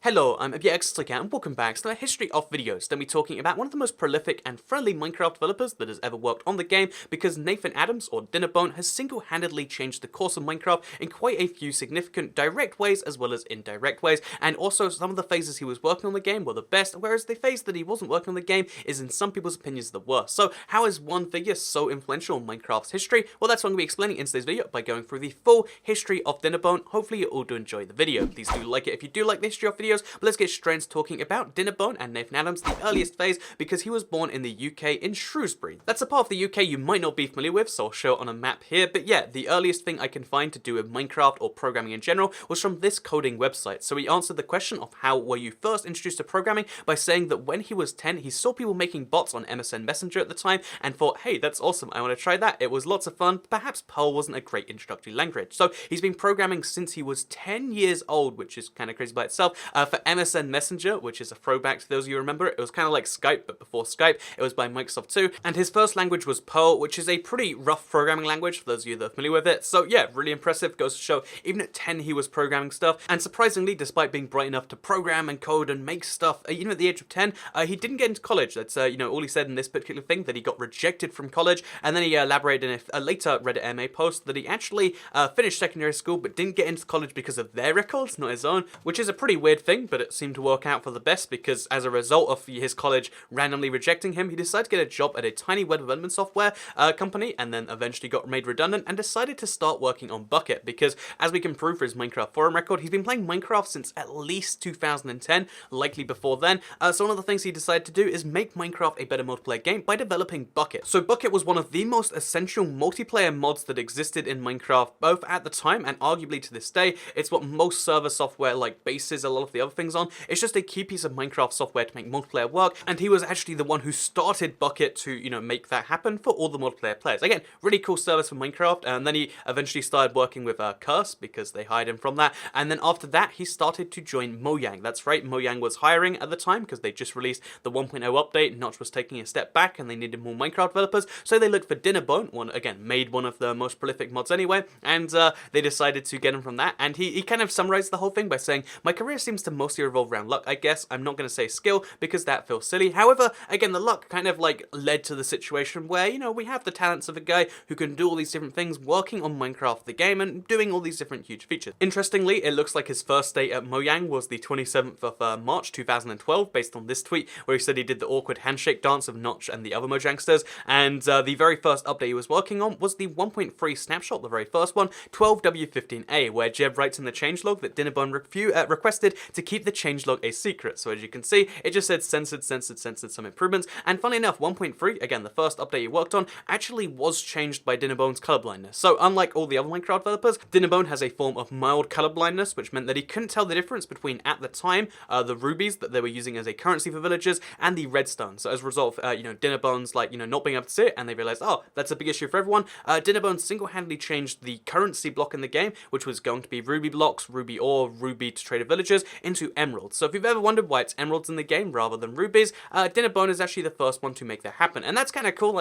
Hello, I'm Elgato, and welcome back to the history of videos. Then we're talking about one of the most prolific and friendly Minecraft developers that has ever worked on the game, because Nathan Adams, or Dinnerbone, has single-handedly changed the course of Minecraft in quite a few significant direct ways as well as indirect ways, and also some of the phases he was working on the game were the best, whereas the phase that he wasn't working on the game is in some people's opinions the worst. So how is one figure so influential in Minecraft's history? Well, that's what I'm going to be explaining in today's video by going through the full history of Dinnerbone. Hopefully you all do enjoy the video. Please do like it if you do like the history of videos. But let's get straight into talking about Dinnerbone and Nathan Adams, the earliest phase, because he was born in the UK in Shrewsbury. That's a part of the UK you might not be familiar with, so I'll show it on a map here. But yeah, the earliest thing I can find to do with Minecraft or programming in general was from this coding website. So he answered the question of how were you first introduced to programming by saying that when he was 10, he saw people making bots on MSN Messenger at the time and thought, hey, that's awesome, I want to try that. It was lots of fun. Perhaps Perl wasn't a great introductory language. So he's been programming since he was 10 years old, which is kind of crazy by itself, for MSN Messenger, which is a throwback to those of you who remember it. It was kind of like Skype, but before Skype. It was by Microsoft too. And his first language was Perl, which is a pretty rough programming language for those of you that are familiar with it. So yeah, really impressive. Goes to show, even at 10, he was programming stuff. And surprisingly, despite being bright enough to program and code and make stuff, even at the age of 10, he didn't get into college. That's, all he said in this particular thing, that he got rejected from college. And then he elaborated in a later Reddit MA post that he actually finished secondary school, but didn't get into college because of their records, not his own, which is a pretty weird thing, but it seemed to work out for the best, because as a result of his college randomly rejecting him, he decided to get a job at a tiny web development software company, and then eventually got made redundant and decided to start working on Bucket, because as we can prove for his Minecraft forum record, he's been playing Minecraft since at least 2010, likely before then. So one of the things he decided to do is make Minecraft a better multiplayer game by developing Bucket. So Bucket was one of the most essential multiplayer mods that existed in Minecraft, both at the time and arguably to this day. It's what most server software like bases a lot of the other things on. It's just a key piece of Minecraft software to make multiplayer work, and he was actually the one who started Bucket to, make that happen for all the multiplayer players. Again, really cool service for Minecraft, and then he eventually started working with Curse, because they hired him from that, and then after that, he started to join Mojang. That's right, Mojang was hiring at the time, because they just released the 1.0 update, Notch was taking a step back, and they needed more Minecraft developers, so they looked for Dinnerbone, made one of the most prolific mods anyway, and they decided to get him from that, and he kind of summarized the whole thing by saying, my career seems to mostly revolve around luck, I guess. I'm not going to say skill, because that feels silly. However, again, the luck kind of led to the situation where, we have the talents of a guy who can do all these different things, working on Minecraft the game and doing all these different huge features. Interestingly, it looks like his first day at Mojang was the 27th of March 2012, based on this tweet, where he said he did the awkward handshake dance of Notch and the other Mojangsters, and the very first update he was working on was the 1.3 snapshot, the very first one, 12W15A, where Jeb writes in the changelog that Dinnerbone requested to keep the changelog a secret. So as you can see, it just said censored some improvements, and funny enough, 1.3, again, the first update he worked on, actually was changed by Dinnerbone's colorblindness. So unlike all the other Minecraft developers, Dinnerbone has a form of mild colorblindness, which meant that he couldn't tell the difference between, at the time, the rubies that they were using as a currency for villagers, and the redstone. So as a result of, Dinnerbone's, not being able to see it, and they realized, oh, that's a big issue for everyone, Dinnerbone single-handedly changed the currency block in the game, which was going to be ruby blocks, ruby ore, ruby to trade villagers, into emeralds. So if you've ever wondered why it's emeralds in the game rather than rubies, Dinnerbone is actually the first one to make that happen. And that's kind of cool,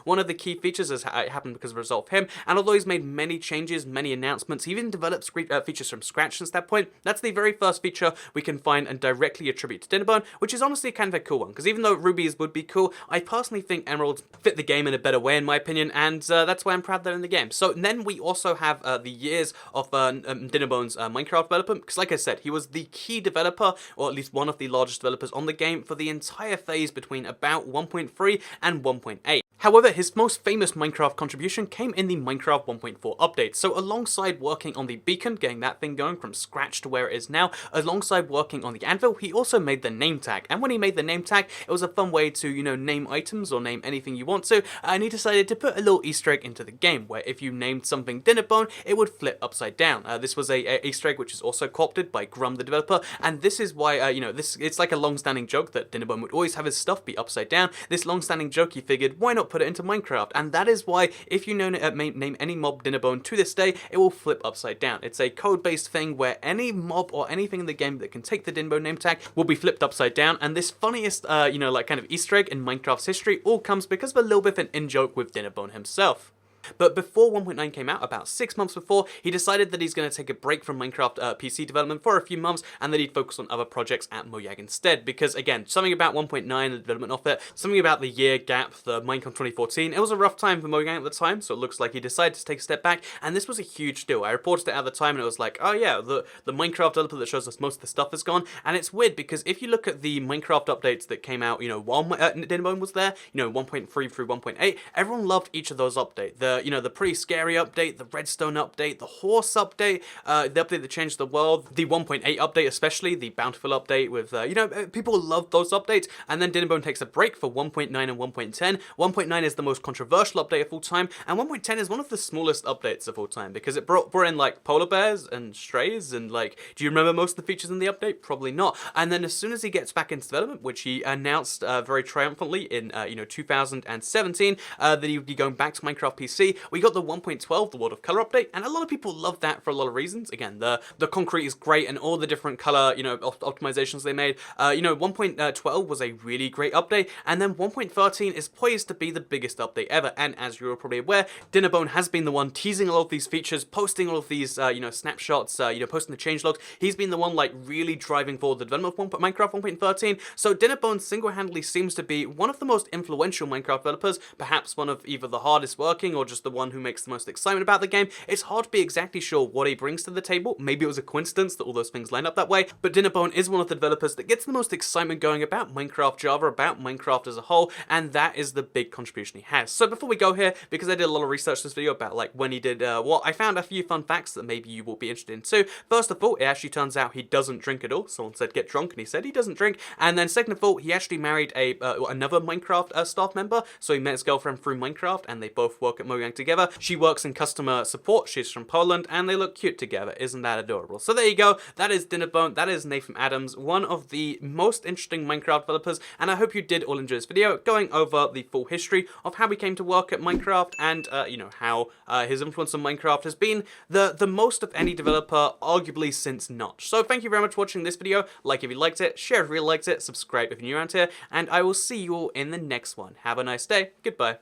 one of the key features is how it happened because of a result of him, and although he's made many changes, many announcements, he even developed features from scratch since that point, that's the very first feature we can find and directly attribute to Dinnerbone, which is honestly kind of a cool one, because even though rubies would be cool, I personally think emeralds fit the game in a better way in my opinion, and that's why I'm proud they're in the game. So then we also have the years of Dinnerbone's Minecraft development, because like I said, he was the key developer, or at least one of the largest developers on the game for the entire phase between about 1.3 and 1.8. However, his most famous Minecraft contribution came in the Minecraft 1.4 update. So alongside working on the beacon, getting that thing going from scratch to where it is now, alongside working on the anvil, he also made the name tag. And when he made the name tag, it was a fun way to, name items or name anything you want to, and he decided to put a little Easter egg into the game, where if you named something Dinnerbone, it would flip upside down. This was a Easter egg which is also co-opted by Grum the developer, and this is why, it's like a long-standing joke that Dinnerbone would always have his stuff be upside down. This long-standing joke, he figured, why not put it into Minecraft? And that is why, if you name any mob Dinnerbone to this day, it will flip upside down. It's a code-based thing where any mob or anything in the game that can take the Dinnerbone name tag will be flipped upside down, and this funniest, kind of Easter egg in Minecraft's history all comes because of a little bit of an in-joke with Dinnerbone himself. But before 1.9 came out, about 6 months before, he decided that he's going to take a break from Minecraft PC development for a few months, and that he'd focus on other projects at Mojang instead, because again, something about 1.9, the development of it, something about the year gap, the Minecraft 2014, it was a rough time for Mojang at the time, so it looks like he decided to take a step back, and this was a huge deal. I reported it at the time, and it was like, oh yeah, the Minecraft developer that shows us most of the stuff is gone, and it's weird, because if you look at the Minecraft updates that came out, while Dinnerbone was there, 1.3 through 1.8, everyone loved each of those updates. The pretty scary update, the redstone update, the horse update, the update that changed the world, the 1.8 update especially, the bountiful update with, people loved those updates, and then Dinnerbone takes a break for 1.9 and 1.10. 1.9 is the most controversial update of all time, and 1.10 is one of the smallest updates of all time, because it brought in, like, polar bears and strays, and, like, do you remember most of the features in the update? Probably not. And then as soon as he gets back into development, which he announced very triumphantly in, 2017, that he would be going back to Minecraft PC, we got the 1.12, the World of Color update, and a lot of people love that for a lot of reasons. Again, the concrete is great, and all the different color, optimizations they made. 1.12 was a really great update, and then 1.13 is poised to be the biggest update ever. And as you're probably aware, Dinnerbone has been the one teasing all of these features, posting all of these, snapshots, posting the changelogs. He's been the one, like, really driving forward the development of Minecraft 1.13. So Dinnerbone single-handedly seems to be one of the most influential Minecraft developers, perhaps one of either the hardest working or just the one who makes the most excitement about the game. It's hard to be exactly sure what he brings to the table. Maybe it was a coincidence that all those things line up that way, but Dinnerbone is one of the developers that gets the most excitement going about Minecraft Java, about Minecraft as a whole, and that is the big contribution he has. So before we go here, because I did a lot of research this video about, like, when he did what, I found a few fun facts that maybe you will be interested in too. First of all, it actually turns out he doesn't drink at all. Someone said get drunk, and he said he doesn't drink. And then second of all, he actually married another Minecraft staff member, so he met his girlfriend through Minecraft, and they both work at Mojang together. She works in customer support, she's from Poland, and they look cute together. Isn't that adorable? So there you go, that is Dinnerbone, that is Nathan Adams, one of the most interesting Minecraft developers, and I hope you did all enjoy this video, going over the full history of how he came to work at Minecraft, and, how his influence on Minecraft has been the most of any developer, arguably since Notch. So thank you very much for watching this video. Like if you liked it, share if you really liked it, subscribe if you're new around here, and I will see you all in the next one. Have a nice day. Goodbye.